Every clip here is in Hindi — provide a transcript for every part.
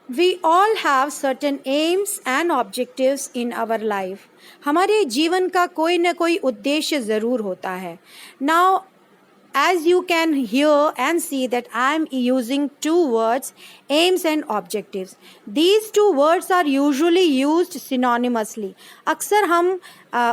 We all have certain aims and objectives in our life. हमारे जीवन का कोई ना कोई उद्देश्य ज़रूर होता है. Now, as you can hear and see that I am using two words, aims and objectives. These two words are usually used synonymously. अक्सर हम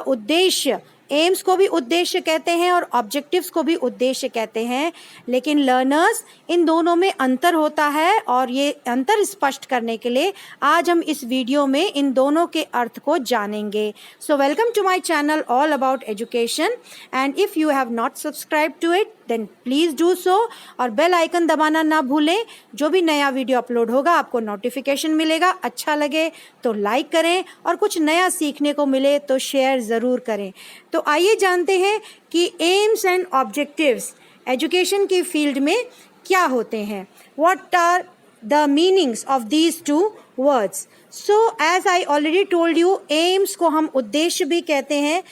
उद्देश्य, एम्स को भी उद्देश्य कहते हैं और ऑब्जेक्टिव्स को भी उद्देश्य कहते हैं, लेकिन लर्नर्स इन दोनों में अंतर होता है और ये अंतर स्पष्ट करने के लिए आज हम इस वीडियो में इन दोनों के अर्थ को जानेंगे. So welcome to my channel all about education, and if you have not subscribe to it then please do so, और बेल आइकन दबाना ना भूलें. जो भी नया वीडियो अपलोड होगा आपको नोटिफिकेशन मिलेगा. अच्छा लगे तो लाइक करें और कुछ नया सीखने को मिले तो शेयर ज़रूर करें. तो आइए जानते हैं कि एम्स एंड ऑब्जेक्टिव्स एजुकेशन की फील्ड में क्या होते हैं. What are the meanings of these two words. So as I already told you, aims को हम उद्देश्य भी कहते हैं.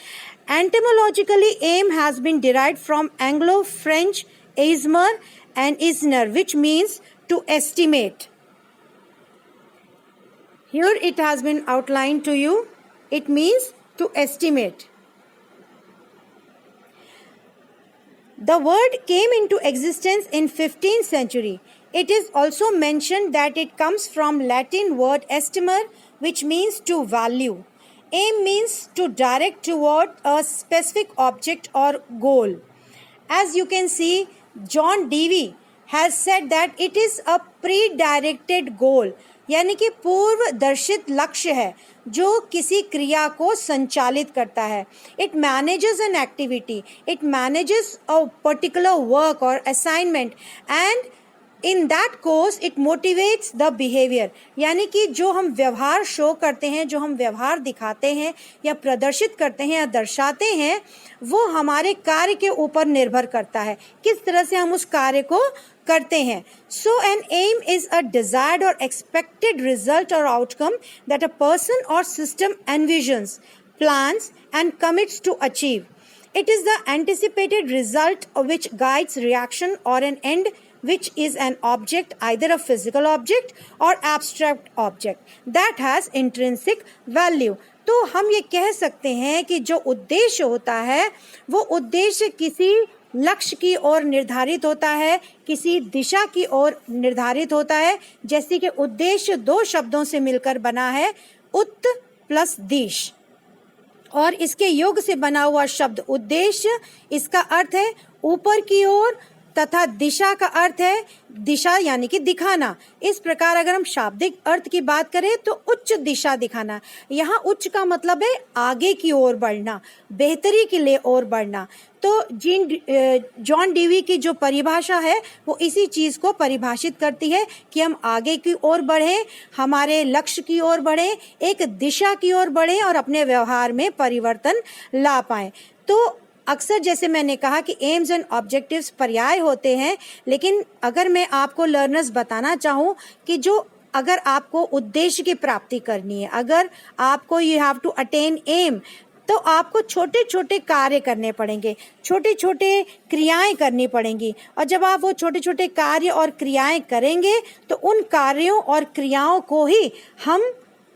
Etymologically, aim has been derived from Anglo-French aismer and isner, which means to estimate. Here it has been outlined to you. It means to estimate. The word came into existence in 15th century. It is also mentioned that it comes from Latin word estimer, which means to value. Aim means to direct toward a specific object or goal. As you can see, John Dewey has said that it is a pre-directed goal, यानी कि पूर्व दर्शित लक्ष्य है जो किसी क्रिया को संचालित करता है. It manages an activity, it manages a particular work or assignment, and in that course it motivates the behavior. यानी कि जो हम व्यवहार शो करते हैं, जो हम व्यवहार दिखाते हैं या प्रदर्शित करते हैं या दर्शाते हैं, वो हमारे कार्य के ऊपर निर्भर करता है, किस तरह से हम उस कार्य को करते हैं. So an aim is a desired or expected result or outcome that a person or system envisions, plans and commits to achieve. It is the anticipated result which guides reaction or an end which is an object, either a physical object or abstract object that has intrinsic value. तो हम ये कह सकते हैं कि जो उद्देश्य होता है वो उद्देश्य किसी लक्ष्य की ओर निर्धारित होता है, किसी दिशा की ओर निर्धारित होता है. जैसे कि उद्देश्य दो शब्दों से मिलकर बना है, उत प्लस दिश, और इसके योग से बना हुआ शब्द उद्देश्य, इसका अर्थ है ऊपर की ओर, तथा दिशा का अर्थ है दिशा यानी कि दिखाना. इस प्रकार अगर हम शाब्दिक अर्थ की बात करें तो उच्च दिशा दिखाना. यहाँ उच्च का मतलब है आगे की ओर बढ़ना, बेहतरी के लिए ओर बढ़ना. तो जॉन डीवी की जो परिभाषा है वो इसी चीज़ को परिभाषित करती है कि हम आगे की ओर बढ़ें, हमारे लक्ष्य की ओर बढ़ें, एक दिशा की ओर बढ़ें और अपने व्यवहार में परिवर्तन ला पाएं. तो अक्सर जैसे मैंने कहा कि एम्स एंड ऑब्जेक्टिव्स पर्याय होते हैं, लेकिन अगर मैं आपको लर्नर्स बताना चाहूँ कि जो अगर आपको उद्देश्य की प्राप्ति करनी है, अगर आपको you have to attain aim, तो आपको छोटे छोटे कार्य करने पड़ेंगे, छोटे छोटे क्रियाएं करनी पड़ेंगी. और जब आप वो छोटे छोटे कार्य और क्रियाएं करेंगे तो उन कार्यों और क्रियाओं को ही हम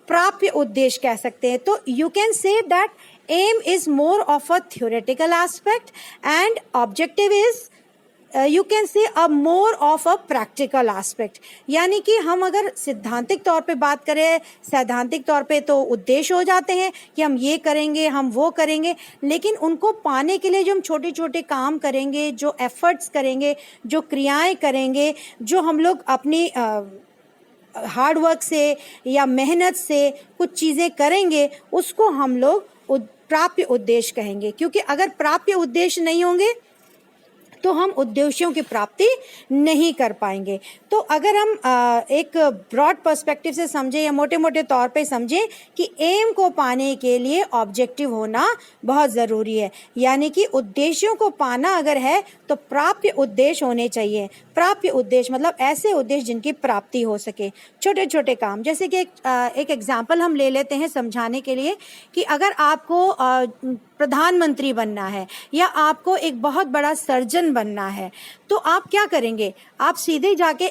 प्राप्य उद्देश्य कह सकते हैं. तो you can say that aim is more of a theoretical aspect and objective is you can say a more of a practical aspect. यानी कि हम अगर सिद्धांतिक तौर पे बात करें, सैद्धांतिक तौर पे तो उद्देश्य हो जाते हैं कि हम ये करेंगे, हम वो करेंगे, लेकिन उनको पाने के लिए जो हम छोटे छोटे काम करेंगे, जो एफर्ट्स करेंगे, जो क्रियाएं करेंगे, जो हम लोग अपनी हार्ड वर्क से या मेहनत से कुछ चीज़ें करेंगे, उसको हम लोग प्राप्य उद्देश्य कहेंगे. क्योंकि अगर प्राप्य उद्देश्य नहीं होंगे तो हम उद्देश्यों की प्राप्ति नहीं कर पाएंगे. तो अगर हम एक ब्रॉड पर्सपेक्टिव से समझें या मोटे मोटे तौर पे समझें कि एम को पाने के लिए ऑब्जेक्टिव होना बहुत ज़रूरी है, यानी कि उद्देश्यों को पाना अगर है तो प्राप्य उद्देश्य होने चाहिए. प्राप्य उद्देश्य मतलब ऐसे उद्देश्य जिनकी प्राप्ति हो सके, छोटे छोटे काम. जैसे कि एक एग्जाम्पल हम ले लेते हैं समझाने के लिए कि अगर आपको प्रधानमंत्री बनना है या आपको एक बहुत बड़ा सर्जन बनना है, तो आप क्या करेंगे, आप सीधे जाके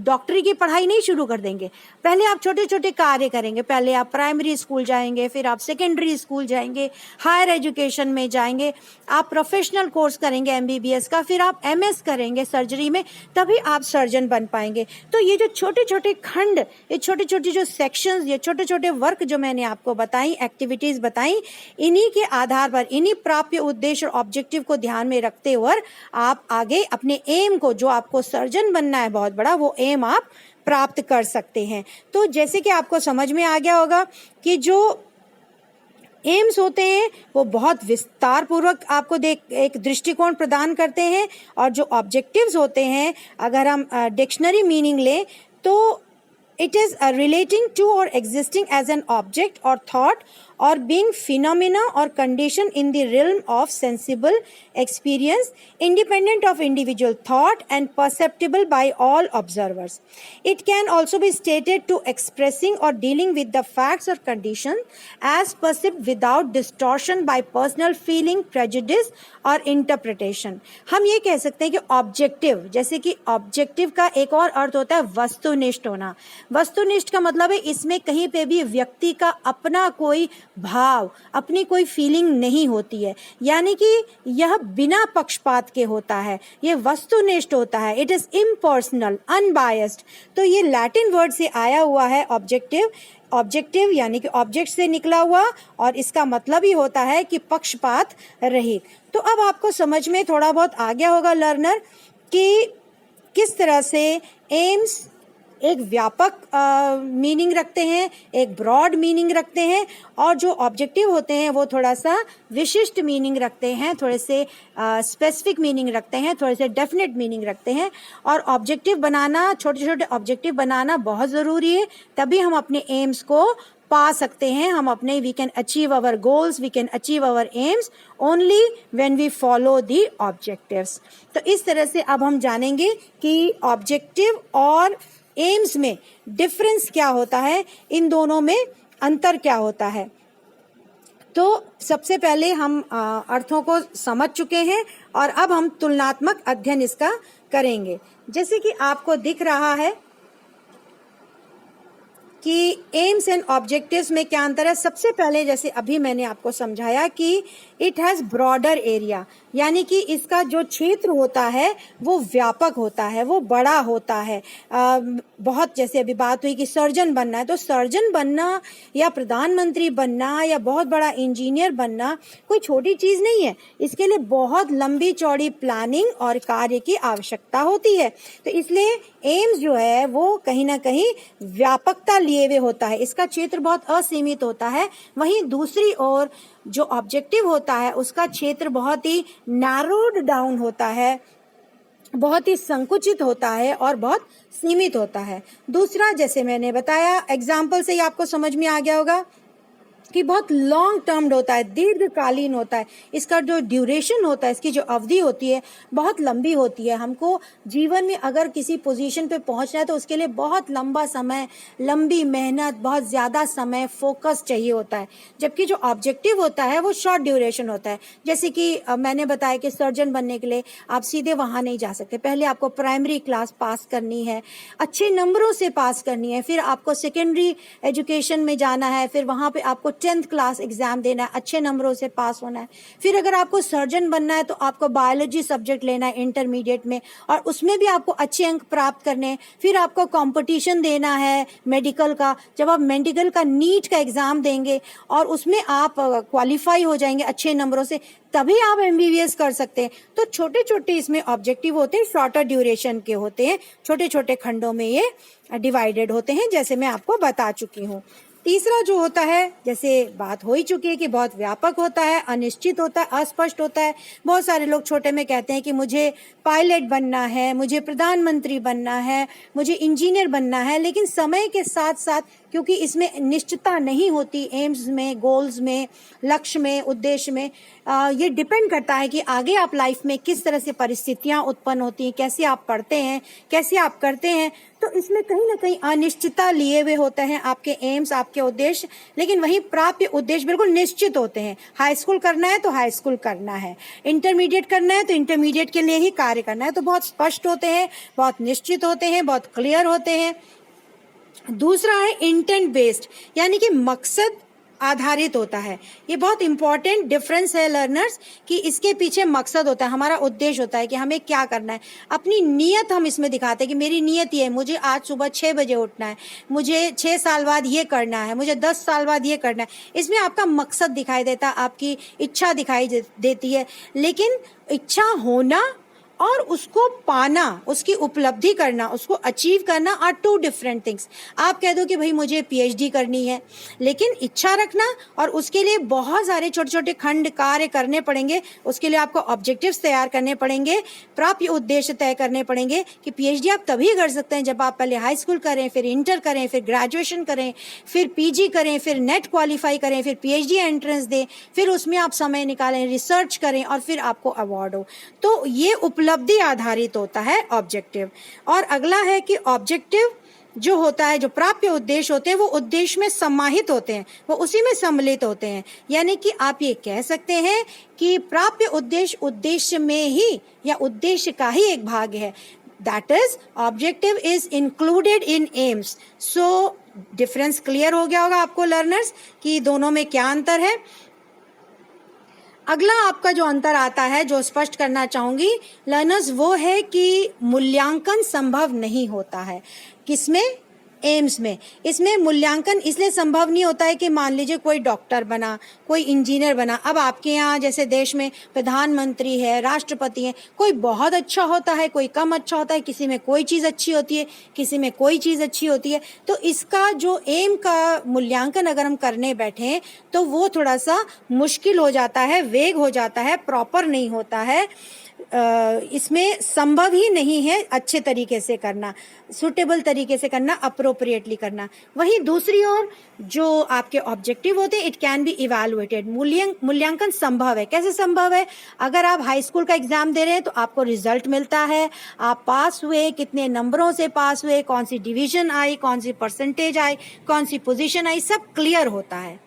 डॉक्टरी की पढ़ाई नहीं शुरू कर देंगे। पहले आप छोटे छोटे कार्य करेंगे। पहले आप प्राइमरी स्कूल जाएंगे, फिर आप सेकेंडरी स्कूल जाएंगे, हायर एजुकेशन में जाएंगे, आप प्रोफेशनल कोर्स करेंगे MBBS का, फिर आप MS करेंगे सर्जरी में, तभी आप सर्जन बन पाएंगे। तो ये जो छोटे छोटे खंड, ये छोटे छोटे जो सेक्शंस, ये छोटे छोटे वर्क जो मैंने आपको बताई, एक्टिविटीज बताई, इन्हीं के आधार पर, इन्हीं प्राप्य उद्देश्य और ऑब्जेक्टिव को ध्यान में रखते हुए आप आगे अपने एम को, जो आपको सर्जन बनना है बहुत बड़ा, वो एम आप प्राप्त कर सकते हैं। तो जैसे कि आपको समझ में आ गया होगा कि जो एम्स होते हैं वो बहुत विस्तार पूर्वक आपको एक दृष्टिकोण प्रदान करते हैं, और जो ऑब्जेक्टिव्स होते हैं, अगर हम डिक्शनरी मीनिंग लें तो it is relating to or existing as an object or thought or being phenomena or condition in the realm of sensible experience, independent of individual thought and perceptible by all observers. It can also be stated to expressing or dealing with the facts or conditions as perceived without distortion by personal feeling, prejudice और इंटरप्रिटेशन। हम ये कह सकते हैं कि ऑब्जेक्टिव, जैसे कि ऑब्जेक्टिव का एक और अर्थ होता है वस्तुनिष्ठ होना। वस्तुनिष्ठ का मतलब है इसमें कहीं पे भी व्यक्ति का अपना कोई भाव, अपनी कोई फीलिंग नहीं होती है, यानी कि यह बिना पक्षपात के होता है, ये वस्तुनिष्ठ होता है, इट इज इम्पर्सनल, अनबायस्ड। तो ये लैटिन वर्ड से आया हुआ है ऑब्जेक्टिव। ऑब्जेक्टिव यानी कि ऑब्जेक्ट से निकला हुआ, और इसका मतलब ही होता है कि पक्षपात रहित। तो अब आपको समझ में थोड़ा बहुत आ गया होगा लर्नर कि किस तरह से एम्स एक व्यापक मीनिंग रखते हैं, एक ब्रॉड मीनिंग रखते हैं, और जो ऑब्जेक्टिव होते हैं वो थोड़ा सा विशिष्ट मीनिंग रखते हैं, थोड़े से स्पेसिफिक मीनिंग रखते हैं, थोड़े से डेफिनेट मीनिंग रखते हैं। और ऑब्जेक्टिव बनाना, छोटे छोटे ऑब्जेक्टिव बनाना बहुत ज़रूरी है, तभी हम अपने एम्स को पा सकते हैं। हम अपने we can achieve our goals, we can achieve our aims only when we follow the objectives. तो इस तरह से अब हम जानेंगे कि ऑब्जेक्टिव और एम्स में डिफरेंस क्या होता है, इन दोनों में अंतर क्या होता है। तो सबसे पहले हम अर्थों को समझ चुके हैं, और अब हम तुलनात्मक अध्ययन इसका करेंगे। जैसे कि आपको दिख रहा है कि एम्स एंड ऑब्जेक्टिव्स में क्या अंतर है। सबसे पहले जैसे अभी मैंने आपको समझाया कि इट हैज़ ब्रॉडर एरिया, यानी कि इसका जो क्षेत्र होता है वो व्यापक होता है, वो बड़ा होता है। बहुत, जैसे अभी बात हुई कि सर्जन बनना है, तो सर्जन बनना या प्रधानमंत्री बनना या बहुत बड़ा इंजीनियर बनना कोई छोटी चीज़ नहीं है। इसके लिए बहुत लंबी चौड़ी प्लानिंग और कार्य की आवश्यकता होती है। तो इसलिए एम्स जो है वो कहीं ना कहीं व्यापकता लिए हुए होता है, इसका क्षेत्र बहुत असीमित होता है। वहीं दूसरी ओर जो ऑब्जेक्टिव होता है उसका क्षेत्र बहुत ही नैरोड डाउन होता है, बहुत ही संकुचित होता है और बहुत सीमित होता है। दूसरा, जैसे मैंने बताया, एग्जाम्पल से ही आपको समझ में आ गया होगा कि बहुत लॉन्ग टर्म्ड होता है, दीर्घकालीन होता है। इसका जो ड्यूरेशन होता है, इसकी जो अवधि होती है बहुत लंबी होती है। हमको जीवन में अगर किसी पोजीशन पे पहुंचना है तो उसके लिए बहुत लंबा समय, लंबी मेहनत, बहुत ज़्यादा समय, फोकस चाहिए होता है। जबकि जो ऑब्जेक्टिव होता है वो शॉर्ट ड्यूरेशन होता है। जैसे कि मैंने बताया कि सर्जन बनने के लिए आप सीधे वहाँ नहीं जा सकते, पहले आपको प्राइमरी क्लास पास करनी है, अच्छे नंबरों से पास करनी है, फिर आपको सेकेंडरी एजुकेशन में जाना है, फिर वहाँ पर आपको 10th क्लास एग्जाम देना है, अच्छे नंबरों से पास होना है। फिर अगर आपको सर्जन बनना है तो आपको बायोलॉजी सब्जेक्ट लेना है इंटरमीडिएट में, और उसमें भी आपको अच्छे अंक प्राप्त करने हैं। फिर आपको कंपटीशन देना है मेडिकल का। जब आप मेडिकल का नीट का एग्जाम देंगे और उसमें आप क्वालिफाई हो जाएंगे अच्छे नंबरों से, तभी आप MBBS कर सकते हैं। तो छोटे छोटे इसमें ऑब्जेक्टिव होते हैं, शॉर्टर ड्यूरेशन के होते हैं, छोटे छोटे खंडों में ये डिवाइडेड होते हैं, जैसे मैं आपको बता चुकी हूँ। तीसरा जो होता है, जैसे बात हो ही चुकी है कि बहुत व्यापक होता है, अनिश्चित होता है, अस्पष्ट होता है। बहुत सारे लोग छोटे में कहते हैं कि मुझे पायलट बनना है, मुझे प्रधानमंत्री बनना है, मुझे इंजीनियर बनना है, लेकिन समय के साथ साथ क्योंकि इसमें निश्चितता नहीं होती। एम्स में, गोल्स में, लक्ष्य में, उद्देश्य में ये डिपेंड करता है कि आगे आप लाइफ में किस तरह से परिस्थितियां उत्पन्न होती हैं, कैसे आप पढ़ते हैं, कैसे आप करते हैं। तो इसमें कहीं ना कहीं अनिश्चितता लिए हुए होते हैं आपके एम्स, आपके उद्देश्य, लेकिन वही प्राप्य उद्देश्य बिल्कुल निश्चित होते हैं। हाई स्कूल करना है तो हाई स्कूल करना है, इंटरमीडिएट करना है तो इंटरमीडिएट के लिए ही कार्य करना है। तो बहुत स्पष्ट होते हैं, बहुत निश्चित होते हैं, बहुत क्लियर होते हैं। दूसरा है इंटेंट बेस्ड, यानी कि मकसद आधारित होता है। ये बहुत इंपॉर्टेंट डिफरेंस है लर्नर्स, कि इसके पीछे मकसद होता है, हमारा उद्देश्य होता है कि हमें क्या करना है। अपनी नीयत हम इसमें दिखाते हैं कि मेरी नीयत ये है, मुझे आज सुबह 6 बजे उठना है, मुझे 6 साल बाद ये करना है, मुझे 10 साल बाद ये करना है। इसमें आपका मकसद दिखाई देता है, आपकी इच्छा दिखाई देती है। लेकिन इच्छा होना और उसको पाना, उसकी उपलब्धि करना, उसको अचीव करना आर 2 डिफरेंट थिंग्स। आप कह दो कि भाई मुझे पीएचडी करनी है, लेकिन इच्छा रखना और उसके लिए बहुत सारे छोटे छोटे खंड कार्य करने पड़ेंगे। उसके लिए आपको ऑब्जेक्टिव्स तैयार करने पड़ेंगे, प्राप्य उद्देश्य तय करने पड़ेंगे। कि पीएचडी आप तभी कर सकते हैं जब आप पहले हाई स्कूल करें, फिर इंटर करें, फिर ग्रेजुएशन करें, फिर पीजी करें, फिर नेट क्वालिफाई करें, फिर पीएचडी एंट्रेंस दें, फिर उसमें आप समय निकालें, रिसर्च करें और फिर आपको अवार्ड हो। तो ये उपलब्धि आधारित होता है ऑब्जेक्टिव। और अगला है कि ऑब्जेक्टिव जो होता है, जो प्राप्य उद्देश्य होते हैं, वो उद्देश्य में समाहित होते हैं, वो उसी में सम्मिलित होते हैं। यानी कि आप ये कह सकते हैं कि प्राप्य उद्देश्य उद्देश्य में ही या उद्देश्य का ही एक भाग है। That is objective is included in AIIMS. So difference clear हो गया होगा आपको लर्नर्स कि दोनों में क्या अंतर है। अगला आपका जो अंतर आता है, जो स्पष्ट करना चाहूंगी लर्नर्स, वो है कि मूल्यांकन संभव नहीं होता है। किसमें? एम्स में। इसमें मूल्यांकन इसलिए संभव नहीं होता है कि मान लीजिए कोई डॉक्टर बना, कोई इंजीनियर बना। अब आपके यहाँ जैसे देश में प्रधानमंत्री है, राष्ट्रपति है, कोई बहुत अच्छा होता है, कोई कम अच्छा होता है, किसी में कोई चीज़ अच्छी होती है, किसी में कोई चीज़ अच्छी होती है। तो इसका जो एम का मूल्यांकन अगर हम करने बैठे तो वो थोड़ा सा मुश्किल हो जाता है, वेग हो जाता है, प्रॉपर नहीं होता है। इसमें संभव ही नहीं है अच्छे तरीके से करना, सुटेबल तरीके से करना, अप्रोप्रिएटली करना। वहीं दूसरी ओर जो आपके ऑब्जेक्टिव होते हैं, इट कैन बी इवैल्यूएटेड। मूल्यांकन संभव है। कैसे संभव है? अगर आप हाई स्कूल का एग्जाम दे रहे हैं तो आपको रिजल्ट मिलता है, आप पास हुए, कितने नंबरों से पास हुए, कौन सी डिवीजन आई, कौन सी परसेंटेज आई, कौन सी पोजीशन आई, सब क्लियर होता है।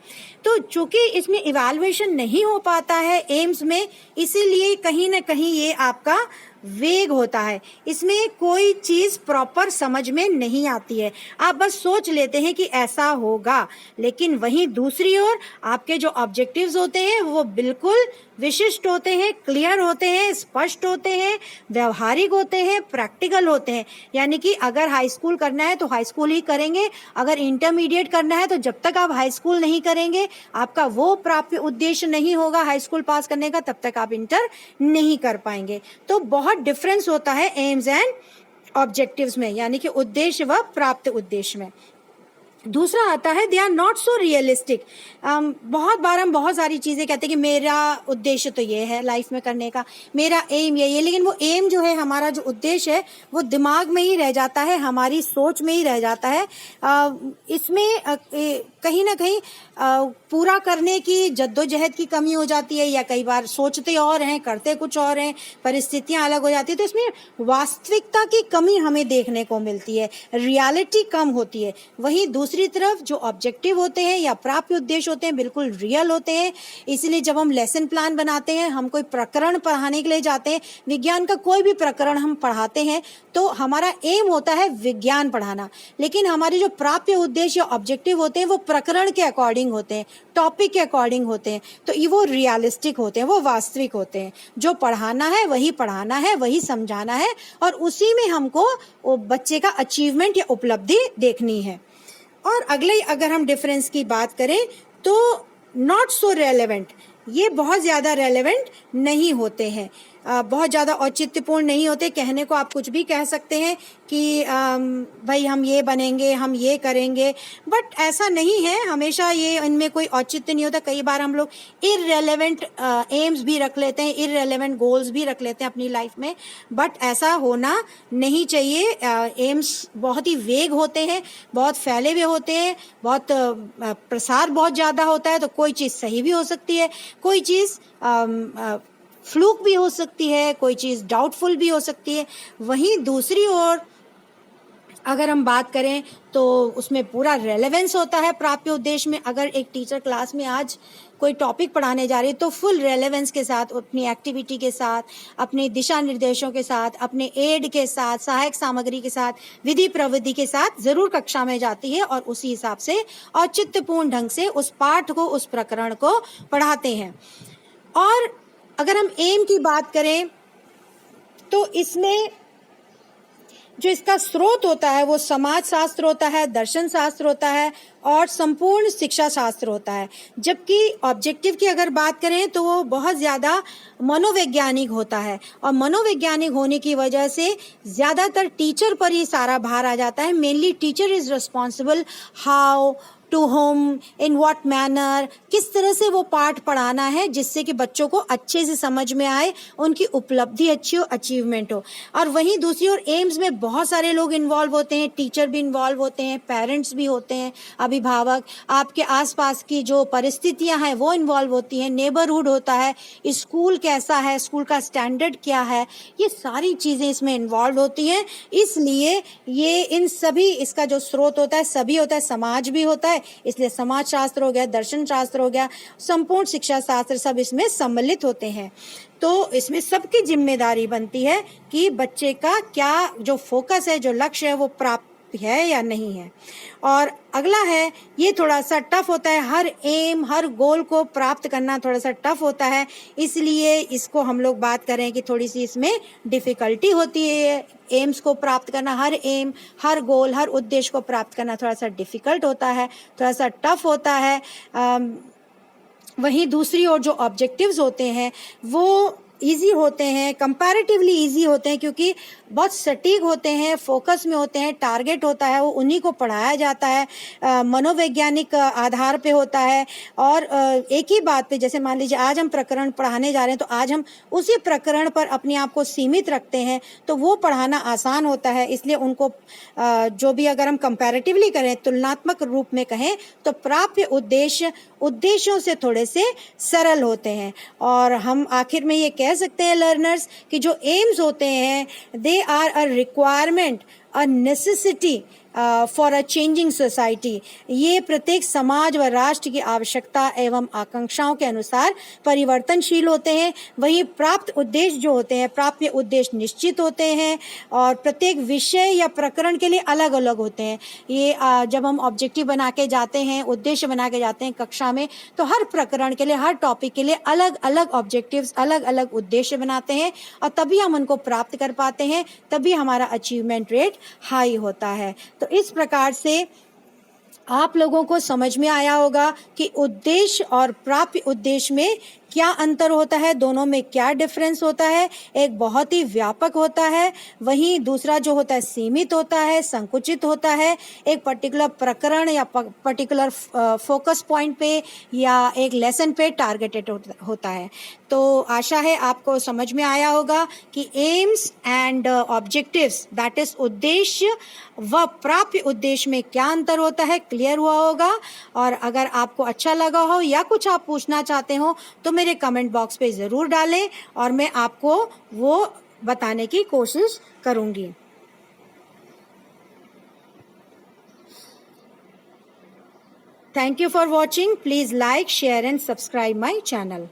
तो चूंकि इसमें इवैल्यूएशन नहीं हो पाता है एम्स में, इसीलिए कहीं ना कहीं ये आपका वेग होता है। इसमें कोई चीज प्रॉपर समझ में नहीं आती है, आप बस सोच लेते हैं कि ऐसा होगा। लेकिन वहीं दूसरी ओर आपके जो ऑब्जेक्टिव्स होते हैं वो बिल्कुल विशिष्ट होते हैं, क्लियर होते हैं, स्पष्ट होते हैं, व्यवहारिक होते हैं, प्रैक्टिकल होते हैं। यानी कि अगर हाई स्कूल करना है तो हाई स्कूल ही करेंगे, अगर इंटरमीडिएट करना है तो जब तक आप हाई स्कूल नहीं करेंगे, आपका वो प्राप्य उद्देश्य नहीं होगा हाई स्कूल पास करने का, तब तक आप इंटर नहीं कर पाएंगे। तो बहुत डिफरेंस होता है एम्स एंड ऑब्जेक्टिव्स में, यानी कि उद्देश्य व प्राप्त उद्देश्य में। दूसरा आता है they are not so realistic. बहुत बार हम बहुत सारी चीज़ें कहते हैं कि मेरा उद्देश्य तो ये है लाइफ में करने का, मेरा एम ये, लेकिन वो एम जो है, हमारा जो उद्देश्य है, वो दिमाग में ही रह जाता है, हमारी सोच में ही रह जाता है। इसमें कहीं ना कहीं पूरा करने की जद्दोजहद की कमी हो जाती है, या कई बार सोचते और हैं, करते कुछ और हैं, परिस्थितियां अलग हो जाती है। तो इसमें वास्तविकता की कमी हमें देखने को मिलती है, रियलिटी कम होती है। वहीं दूसरी तरफ जो ऑब्जेक्टिव होते हैं या प्राप्य उद्देश्य होते हैं बिल्कुल रियल होते हैं। इसलिए जब हम लेसन प्लान बनाते हैं, हम कोई प्रकरण पढ़ाने के लिए जाते हैं, विज्ञान का कोई भी प्रकरण हम पढ़ाते हैं, तो हमारा एम होता है विज्ञान पढ़ाना, लेकिन हमारे जो प्राप्य उद्देश्य या ऑब्जेक्टिव होते हैं वो प्रकरण के अकॉर्डिंग होते हैं, टॉपिक के अकॉर्डिंग होते हैं। तो ये वो रियलिस्टिक होते हैं, वो वास्तविक होते हैं। जो पढ़ाना है वही पढ़ाना है, वही समझाना है, और उसी में हमको वो बच्चे का अचीवमेंट या उपलब्धि देखनी है। और अगले अगर हम डिफरेंस की बात करें तो नॉट सो रेलेवेंट, ये बहुत ज़्यादा रेलेवेंट नहीं होते हैं। बहुत ज़्यादा औचित्यपूर्ण नहीं होते। कहने को आप कुछ भी कह सकते हैं कि भाई हम ये बनेंगे, हम ये करेंगे, बट ऐसा नहीं है। हमेशा ये इनमें कोई औचित्य नहीं होता। कई बार हम लोग इररेलेवेंट एम्स भी रख लेते हैं, इररेलेवेंट गोल्स भी रख लेते हैं अपनी लाइफ में, बट ऐसा होना नहीं चाहिए। एम्स बहुत ही वेग होते हैं, बहुत फैले हुए होते हैं, बहुत प्रसार बहुत ज़्यादा होता है, तो कोई चीज़ सही भी हो सकती है, कोई चीज़ फ्लूक भी हो सकती है, कोई चीज़ डाउटफुल भी हो सकती है। वहीं दूसरी ओर अगर हम बात करें तो उसमें पूरा रेलेवेंस होता है प्राप्य उद्देश्य में। अगर एक टीचर क्लास में आज कोई टॉपिक पढ़ाने जा रही है तो फुल रेलेवेंस के साथ, अपनी एक्टिविटी के साथ, अपने दिशा निर्देशों के साथ, अपने एड के साथ, सहायक सामग्री के साथ, विधि प्रविधि के साथ ज़रूर कक्षा में जाती है और उसी हिसाब से औचित्यपूर्ण ढंग से उस पाठ को, उस प्रकरण को पढ़ाते हैं। और अगर हम एम की बात करें तो इसमें जो इसका स्रोत होता है वो समाज शास्त्र होता है, दर्शन शास्त्र होता है और संपूर्ण शिक्षा शास्त्र होता है। जबकि ऑब्जेक्टिव की अगर बात करें तो वो बहुत ज़्यादा मनोवैज्ञानिक होता है और मनोवैज्ञानिक होने की वजह से ज़्यादातर टीचर पर ही सारा भार आ जाता है। Mainly teacher is responsible how to home, in what manner, किस तरह से वो पाठ पढ़ाना है जिससे कि बच्चों को अच्छे से समझ में आए, उनकी उपलब्धि अच्छी हो, अचीवमेंट हो। और वहीं दूसरी ओर एम्स में बहुत सारे लोग इन्वॉल्व होते हैं, टीचर भी इन्वॉल्व होते हैं, पेरेंट्स भी होते हैं, अभिभावक, आपके आसपास की जो परिस्थितियां हैं वो इन्वॉल्व होती हैं, नेबरहुड होता है, स्कूल कैसा है, स्कूल का स्टैंडर्ड क्या है, ये सारी चीज़ें इसमें इन्वॉल्व होती हैं। इसलिए ये इन सभी, इसका जो स्रोत होता है सभी होता है, समाज भी होता है, इसलिए समाज शास्त्र हो गया, दर्शन शास्त्र हो गया, संपूर्ण शिक्षा शास्त्र, सब इसमें सम्मिलित होते हैं। तो इसमें सबकी जिम्मेदारी बनती है कि बच्चे का क्या जो फोकस है, जो लक्ष्य है वो प्राप्त है या नहीं है। और अगला है, ये थोड़ा सा टफ होता है, हर एम, हर गोल को प्राप्त करना थोड़ा सा टफ होता है, इसलिए इसको हम लोग बात करें कि थोड़ी सी इसमें डिफ़िकल्टी होती है। एम्स को प्राप्त करना, हर एम, हर गोल, हर उद्देश्य को प्राप्त करना थोड़ा सा डिफ़िकल्ट होता है, थोड़ा सा टफ होता है। वहीं दूसरी ओर जो ऑब्जेक्टिव्स होते हैं वो इजी होते हैं, कंपैरेटिवली इजी होते हैं, क्योंकि बहुत सटीक होते हैं, फोकस में होते हैं, टारगेट होता है, वो उन्हीं को पढ़ाया जाता है, मनोवैज्ञानिक आधार पे होता है। और एक ही बात पे, जैसे मान लीजिए आज हम प्रकरण पढ़ाने जा रहे हैं तो आज हम उसी प्रकरण पर अपने आप को सीमित रखते हैं, तो वो पढ़ाना आसान होता है। इसलिए उनको जो भी अगर हम कंपैरेटिवली करें, तुलनात्मक रूप में कहें, तो प्राप्य उद्देश्यों से थोड़े से सरल होते हैं। और हम आखिर में ये कह सकते हैं लर्नर्स कि जो एम्स होते हैं they are a requirement, a necessity for a changing society. ये प्रत्येक समाज व राष्ट्र की आवश्यकता एवं आकांक्षाओं के अनुसार परिवर्तनशील होते हैं। वहीं प्राप्त उद्देश्य जो होते हैं, प्राप्य उद्देश्य निश्चित होते हैं और प्रत्येक विषय या प्रकरण के लिए अलग अलग होते हैं। ये जब हम ऑब्जेक्टिव बना के जाते हैं, उद्देश्य बना के जाते हैं कक्षा में, तो हर प्रकरण के लिए, हर टॉपिक के लिए अलग अलग ऑब्जेक्टिव्स, अलग अलग उद्देश्य बनाते हैं और तभी हम उनको प्राप्त कर पाते हैं, तभी हमारा अचीवमेंट रेट हाई होता है। तो इस प्रकार से आप लोगों को समझ में आया होगा कि उद्देश्य और प्राप्य उद्देश्य में क्या अंतर होता है, दोनों में क्या डिफरेंस होता है। एक बहुत ही व्यापक होता है, वहीं दूसरा जो होता है सीमित होता है, संकुचित होता है, एक पर्टिकुलर प्रकरण या पर्टिकुलर फोकस पॉइंट पे या एक लेसन पे टारगेटेड होता है। तो आशा है आपको समझ में आया होगा कि aims and objectives, that is उद्देश्य व प्राप्य उद्देश्य में क्या अंतर होता है, क्लियर हुआ होगा। और अगर आपको अच्छा लगा हो या कुछ आप पूछना चाहते हो तो मेरे कमेंट बॉक्स पे ज़रूर डालें और मैं आपको वो बताने की कोशिश करूँगी। Thank you for watching. Please like, share and subscribe my channel.